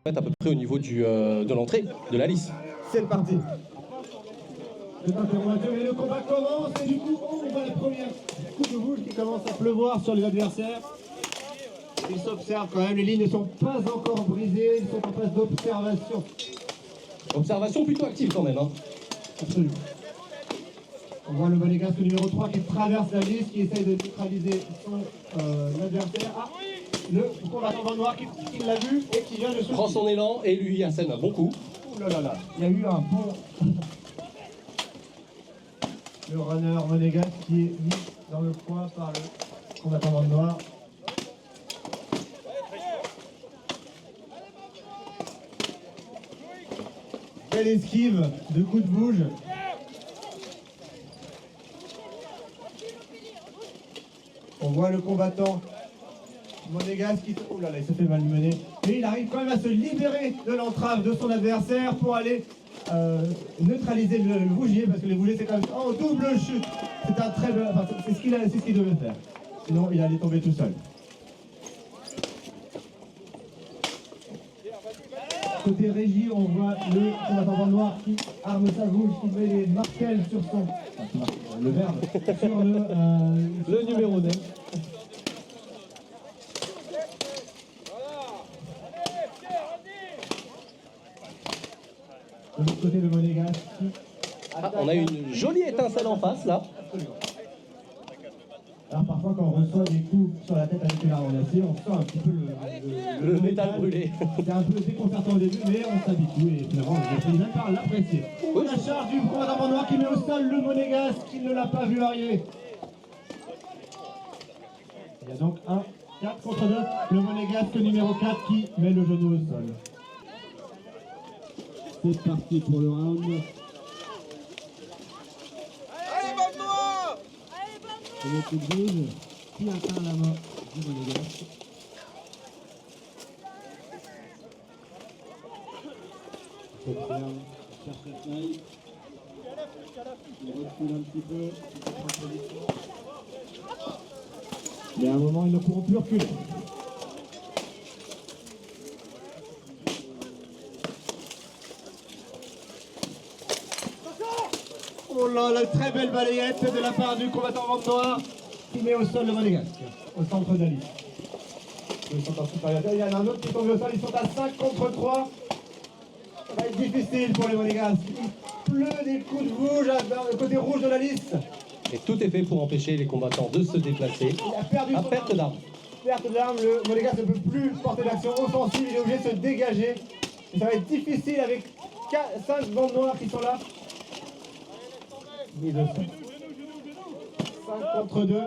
À peu près au niveau de l'entrée de la liste. C'est parti. Le combat commence et du coup on voit la première coup de bouche qui commence à pleuvoir sur les adversaires. Ils s'observent quand même, les lignes ne sont pas encore brisées, ils sont en phase d'observation. Observation plutôt active quand même. Hein. Absolument. On voit le monégasque numéro 3 qui traverse la liste, qui essaye de neutraliser son adversaire. Ah, le combattant dans le noir qui l'a vu et qui vient de se... Prend son élan et lui assène un bon coup. Ouh là là là, il y a eu un bon... Le runner monégasque qui est mis dans le coin par le combattant dans le noir. Belle esquive de coups de bouge. On voit le combattant monégasque qui... Oh là là, il se fait malmener. Mais il arrive quand même à se libérer de l'entrave de son adversaire pour aller neutraliser le bougier, parce que le bougier c'est quand même en double chute. C'est un très bel... Enfin, c'est ce qu'il devait faire. Sinon il allait tomber tout seul. Côté régie, on voit le combattant dans le noir qui arme sa bouche, qui met les martels sur son... Enfin, le verbe, sur le numéro 9. De l'autre côté, le monégasque. Ah, on a une jolie étincelle en face là. Absolument. Alors parfois quand on reçoit des coups sur la tête avec une arme en acier, on sent un petit peu le métal brûlé. C'est un peu déconcertant au début, mais on s'habitue et finalement on finit par l'apprécier. Oui. La charge du combattant noir qui met au sol le monégasque qui ne l'a pas vu arriver. Il y a donc 4 contre 2, le monégasque numéro 4 qui met le genou au sol. C'est parti pour le round. Le coup de bouge qui atteint la main du monégasque. J'observe, cherche la taille. Il recule un petit peu. Mais à un moment, ils ne pourront plus reculer. Oh là, la très belle balayette de la part du combattant vente noir qui met au sol le monégasque, au centre de la liste. Ils sont en supériorité. Il y en a un autre qui tombe au sol, ils sont à 5 contre 3. Ça va être difficile pour les monégasques. Il pleut des coups de bouge vers le côté rouge de la liste. Et tout est fait pour empêcher les combattants de se déplacer. Il a perdu à son perte d'armes. Perte d'armes, le monégasque ne peut plus porter d'action offensive, il est obligé de se dégager. Et ça va être difficile avec 5 bandes noires qui sont là. Mise au sol. 5 contre 2.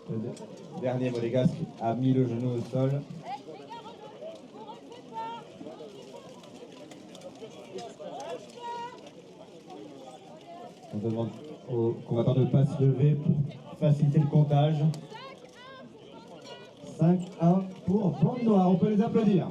Le dernier monégasque a mis le genou au sol. On demande aux combattants de ne pas se lever pour faciliter le comptage. 5-1 pour Bande Noire, on peut les applaudir.